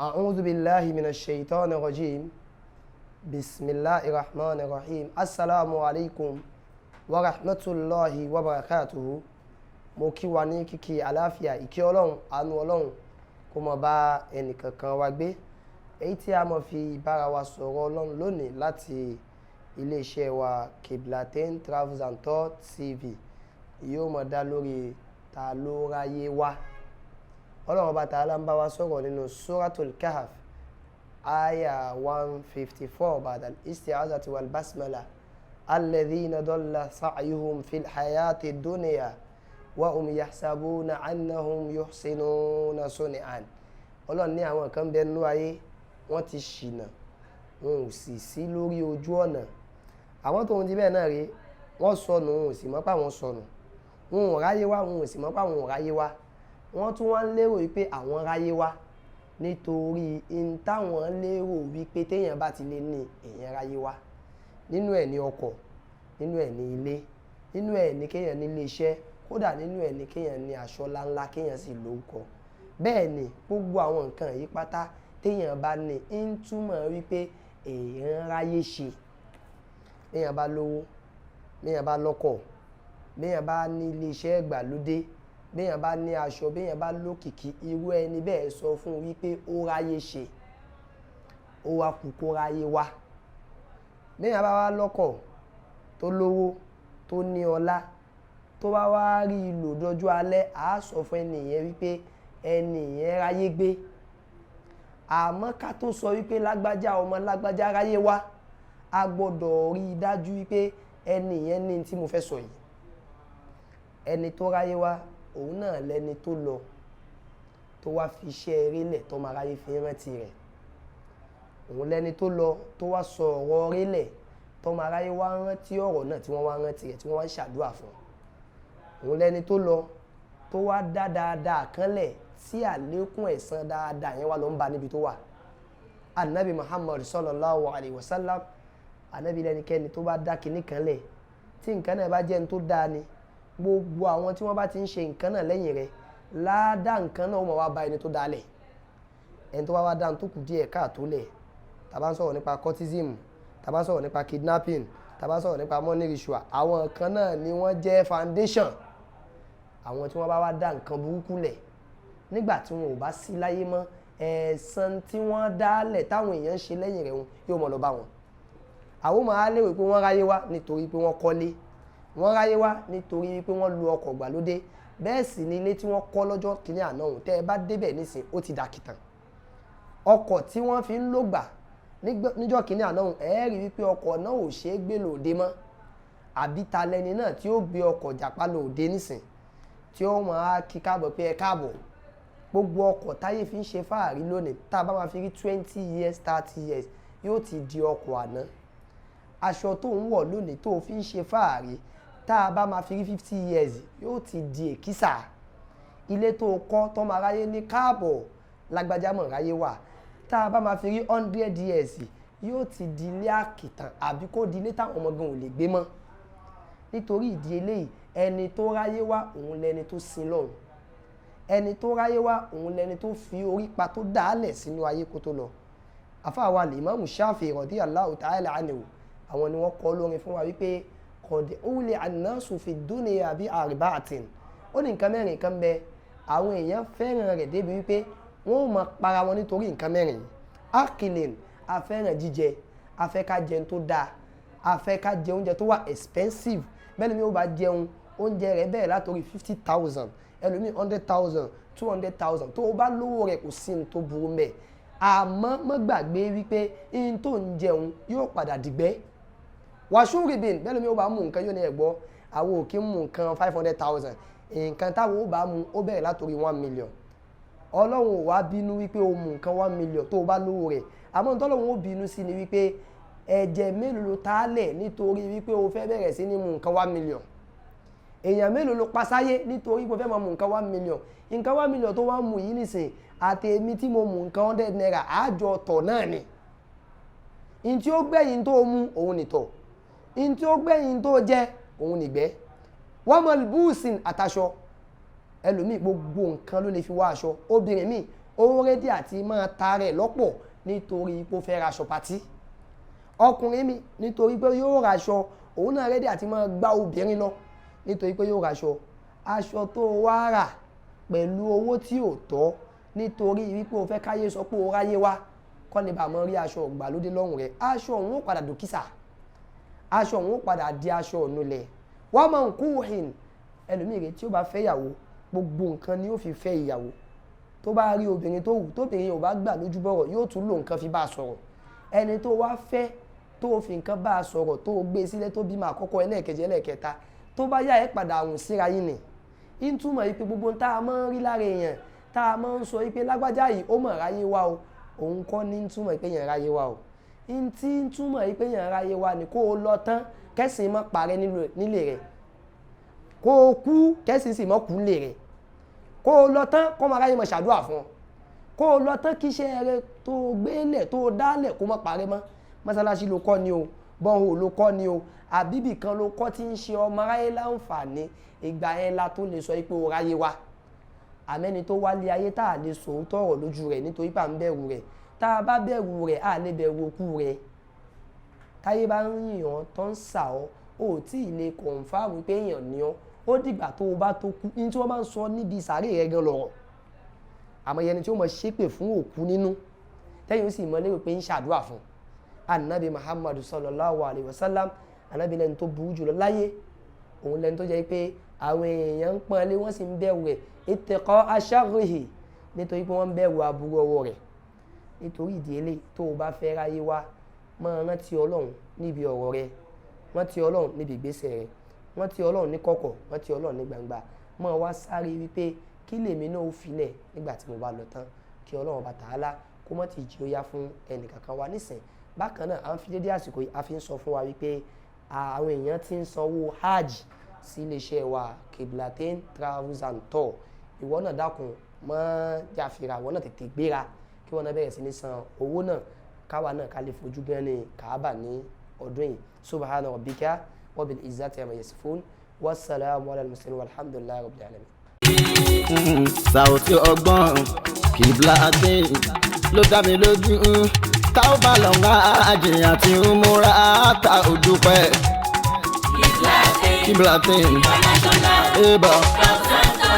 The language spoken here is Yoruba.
أعوذ بالله من الشيطان الرجيم بسم الله الرحمن الرحيم السلام عليكم ورحمة الله وبركاته mo kí wa ní kíkí àlàáfíà ìkẹ́ ọlọ́run àánú ọlọ́run kó má bá ẹnìkankan wa gbé èyí tí a mọ̀ fi bára wa sọ̀rọ̀ ọlọ́run lónìí láti iléeṣẹ́ wa Qiblatain Travels and Tours TV yóò mọ̀ dá lórí ta ló ráyé wá ọlọ́run ọba tààlà ń bá wa sọ̀rọ̀ nínú Suratul Kahf aya 154 ba'da al-isti'azati wal basmala alladhina dalla sa'yuhum fil hayati dunya wa hum yahsabuna annahum yuhsinuna sun'an ọlọ́run ní àwọn kan bẹ nínú ayé wọ́n ti ṣìnà wọn ò sì sí lórí ojú ọ̀nà àwọn tó ń di bẹ́ẹ̀ náà rí wọ́n sọnù wọn ò sì mọ̀ pé àwọn sọnù wọn ò ráyé wá wọn ò sì mọ̀ pé àwọn ò ráyé wá wọ́n tún wá ń lérò wípé àwọn ráyé wá nítorí in táwọn lérò wípé téèyàn bá ti lè ní èèyàn ráyé wá nínú ẹ̀ ní ọkọ̀ nínú ẹ̀ ní ilé nínú ẹ̀ ní kéèyàn ní ilé iṣẹ́ kódà nínú ẹ̀ ní kéèyàn ní aṣọ ńláńlá kéèyàn sì lórúkọ bẹ́ẹ̀ ni gbogbo àwọn nǹkan yìí pátá téèyàn bá ní ń túmọ̀ wípé èèyàn ráyé ṣe béèyàn bá lówó béèyàn bá lọ́kọ̀ béèyàn bá ní ilé iṣẹ́ ìgbàlódé béèyàn bá ní aṣọ béèyàn bá lókìkí irú ẹni bẹ́ẹ̀ sọ fún wípé ó ráyé ṣe ó wá kú kó ráyé wá béèyàn bá wá lọ́kọ̀ tó lówó tó ní ọlá tó bá wá rí i lò dọjú alẹ́ á sọ fún ẹnìyẹn wípé ẹnìyẹn ráyé gbé àmọ́ ká tó sọ wípé lágbájá ọmọ lágbájá ráyé wá a gbọ́dọ̀ rí i dájú wípé ẹnìyẹn ní tí mo fẹ́ sọ yìí ẹni tó ráyé wá òun náà lẹni tó lọ tó wá fi iṣẹ́ eré lẹ̀ tó máa ráyé fi rántí rẹ̀ òun lẹni tó lọ tó wá sọ ọ̀rọ̀ eré lẹ̀ tó máa ráyé wá rántí ọ̀rọ̀ náà tí wọ́n wá rántí rẹ̀ tí wọ́n wá ń ṣàdúrà fún òun lẹni tó lọ tó wá dá dáadáa kan lẹ̀ tí àlékún ẹ̀san dáadáa yẹn wá lọ ń ba níbi tó wà anabi Muhammad sallallahu alayhi wa sallam anabi lẹ́nikẹ́ni tó bá dá kinní kan lẹ̀ tí nǹkan náà bá jẹ́ ní tó dáa ni gbogbo àwọn tí wọ́n bá ti ń ṣe nǹkan náà lẹ́yìn rẹ̀ ládàá nǹkan náà ó máa wá bá ẹni tó dá lẹ̀ ẹni tó bá wá dáhùn tó kù díẹ̀ káàtó lẹ̀ tá bá ń sọ̀rọ̀ nípa cultism tá bá ń sọ̀rọ̀ nípa kidnapping tá bá ń sọ̀rọ̀ nípa money ritual àwọn nǹkan náà ni wọ́n jẹ́ foundation àwọn tí wọ́n bá wá dá nǹkan burúkú lẹ̀ nígbà tí wọn ò bá sí láyé mọ́ ẹ̀san tí wọ́n dá lẹ̀ táwọn èèyàn ń ṣe lẹ́yìn rẹ̀ yóò mọ̀ lọ bá wọn àwọn máa lérò pé wọ́n ráyé wá nítorí pé wọ́n kọ́lé wọ́n ráyé wá nítorí pé wọ́n lu ọkọ̀ gbàlódé bẹ́ẹ̀ sì ni ilé tí wọ́n kọ́ lọ́jọ́ kìíní àná òun tẹ́ ẹ bá débẹ̀ nísìn ó ti dàkìtàn ọkọ̀ tí wọ́n fi ń lò gbà níjọ́ kìíní àná òun ẹ rí wípé ọkọ̀ náà ò ṣeé gbé lòde mọ́ àbí ta lẹni náà tí ó gbé ọkọ̀ jàpá lòde nísìn tí ó máa kí káàbọ̀ pé ẹ káàbọ̀ gbogbo ọkọ̀ táyé fi ń ṣe fáàrí lónìí tá a bá máa fi rí 20 years 30 years yóò ti di ọkọ̀ àná aṣọ tó ń wọ̀ lónìí tó fi ń ṣe fáàrí tá a bá máa fi rí 50 years yóò ti di èkísà ilé tó kọ́ tó máa ráyé ní káàbọ̀ lágbájá mọ̀ ráyé wà tá a bá máa fi rí 100 years yóò ti di ilé àkìtàn àbí kó di ilé táwọn ọmọ gan ò lè gbé mọ́ nítorí ìdí eléyìí ẹni tó ráyé wá òun lẹni tó sin lọ́run ẹni tó ráyé wá òun lẹni tó fi orí pa tó dálẹ̀ sínú ayé kó tó lọ àfáàwà Ìmáàmù Ṣáfi'í radiyallahu ta'ala anhu àwọn ni wọ́n kọ́ lórin fún wa wípé kọ̀dẹ̀ òwúlẹ̀ an-nasu fi dunya bí arba'atin ó ní nǹkan mẹ́rin kan bẹ àwọn èèyàn fẹ́ràn rẹ̀ débi wípé wọ́n ò máa para wọn nítorí nǹkan mẹ́rin akilin afẹ́ràn jíjẹ afẹ́ká jẹun tó dáa afẹ́ká jẹ oúnjẹ tó wà expensive bẹ́ẹ̀ ni ó bá jẹun oúnjẹ rẹ̀ bẹ̀rẹ̀ látòrí 50,000 ẹlòmíì 100,000 200,000 tó o bá lówó rẹ̀ kò sí ní tó burú mẹ́ àmọ́ má gbàgbé wípé in tó ń jẹun yóò padà dìgbẹ́ wàṣúrìbìn bẹ́ẹ̀ lómi ó bá mú nǹkan yóò ní ẹ̀gbọ́ àwọn òkè mú nǹkan 500,000 nǹkan táwọn ó bá mú ó bẹ̀rẹ̀ látòrí 1 million ọlọ́run ò wá bínú wípé o mú nǹkan 1 million tó o bá lówó rẹ̀ àmọ́ tọ́lọ́run ó bínú sí ni wípé ẹ̀jẹ̀ mélòó tálẹ̀ nítorí wípé o fẹ́ bẹ̀rẹ̀ sí ní mú nǹkan 1 million èèyàn mélòó ló pasáyé nítorí pé o fẹ́ máa mú nǹkan 1 million nǹkan 1 million tó wá mú yìí nìsín àti èmi tí mo mú nǹkan 100 naira àjọ tọ̀ náà ni in tí ó gbẹ̀yìn tó mú òun nìtọ̀ in tí ó gbẹ̀yìn tó jẹ́ òun nìgbẹ́ wọ́n mọ̀ búùsìn àtàṣọ ẹlòmíì gbogbo nǹkan ló lè fi wá aṣọ obìnrin míì ó rẹ́dí àti máa ta rẹ̀ lọ́pọ̀ nítorí pé ó fẹ́ raṣọ patí ọkùnrin mi nítorí pé yóò raṣọ òun náà rẹ́dí àti máa gbá obìnrin lọ nítorí pé yóò raṣọ aṣọ tó wá rà pẹ̀lú owó tí ò tọ́ nítorí wípé o fẹ́ káyé sọ pé o ráyé wá kọ́ ni bàmọ́ rí aṣọ ìgbàlódé lọ́rùn rẹ̀ aṣọ òun ó padà dòkísà aṣọ òun ó padà di aṣọ ònulẹ̀ wọ́n máa ń kú hìn ẹlòmíì rẹ̀ tí ó bá fẹ́ ìyàwó gbogbo nǹkan ni ó fi fẹ́ ìyàwó tó bá rí obìnrin tó wù tóbìnrin ò bá gbà lójú bọ̀rọ̀ yóò tún lò nǹkan fi bá a sọ̀rọ̀ ẹni tó wá fẹ́ tó fi nǹkan bá a sọ̀rọ̀ tó gbé sílẹ̀ tó bímọ àkọ́kọ́ ẹlẹ́ẹ̀kejì ẹlẹ́ẹ̀kẹta tó bá yá ẹ padà àrùn síra yín ni ń túmọ̀ yìí pé gbogbo tá a máa ń rí lára èèyàn tá a máa ń sọ yìí pé lágbájá yìí ó mọ̀ ráyé wá o òun kọ́ ní ń túmọ̀ yìí pé èèyàn ráyé wá o ń tí ń túmọ̀ yìí pé èèyàn ráyé wá ni kó o lọ tán kẹ́sìn mọ́ parẹ́ nílé rẹ̀ kó o kú kẹ́sìn sì mọ́ kú nílé rẹ̀ kó o lọ tán kó máa ráyé mọ́ ṣàdúrà fún ọ kó o lọ tán kí iṣẹ́ rẹ tó gbélẹ̀ tó dálẹ̀ kó mọ́ parẹ́ mọ́ mọ́sálásí ló kọ́ ni o bọ́ọ̀hù ló kọ́ ni o àbíbì kan ló kọ́ tí ń ṣe ọmọ aráyé láǹfààní ìgbà yẹn la tó lè sọ pé o ráyé wá àmẹ́ni tó wálé ayé tá a lè sòótọ́ ọ̀rọ̀ lójú rẹ̀ nítorí pà ń bẹ̀rù rẹ̀ tá a bá bẹ̀rù rẹ̀ a lè bẹ̀rù òkú rẹ̀ táyé bá ń yàn tó ń sà ọ́ ò tí ì lè kọ̀ǹfàmù pé èèyàn ni ọ́ ó dìgbà tó o bá tó kú ní tí wọ́n bá ń sọ níbi ìsàárè rẹ̀ gan lọ́rọ̀ àmọ́ yẹni tí ó mọ̀ ṣépè fún òkú nínú tẹ́yìn ó sì mọ̀ lérò pé ń ṣàdúrà fún anabi muhammadu sallallahu alayhi wa sallam anabi lẹ́ni tó burú jùlọ láyé òun lẹ́ni tó jẹ́ pé àwọn èèyàn ń pọ́n lé wọ́n sì ń bẹ̀rù rẹ̀ ìtẹ̀kọ́ aṣááhìí nítorí pé wọ́n ń bẹ̀rù aburú ọwọ́ rẹ̀ nítorí ìdí eléyìí tó o bá fẹ́ ráyé wá máa rántí ọlọ́run níbi ọ̀rọ̀ rẹ̀ rántí ọlọ́run níbi ìgbésẹ̀ rẹ̀ rántí ọlọ́run ní kọ̀kọ̀ rántí ọlọ́run ní gbangba máa wá sáré wípé kí lèmi náà ó filẹ̀ nígbà tí mo bá lọ tán kí ọlọ́run bá tààlà kó mọ́ ti jí ó yá fún ẹnìkankan wa nísìn bákan náà à ń fi dédé àsìkò yìí a fi ń sọ fún wa wípé àwọn èèyàn ti ń sanwó hajj sí iléeṣẹ́ wa Kiblatain Travels and Tour ìwọ náà dákun mọ́ jàfìrà ìwọ náà tètè gbéra kí wọ́n náà bẹ̀rẹ̀ sí ní san owó náà káwa náà ká lè fojú gan ní Kaaba ní ọdún yìí subhana rabbika wabil izzati amma yasifun wassalamu ala al-mursalin walhamdulillahi rabbil alamin. Saoty ọgbọ́n Kiblatain ló dá mi lójú tá ó bá lọ́ngá àjìyàn tí ń múra ta òdùpẹ́ Kiblatain international.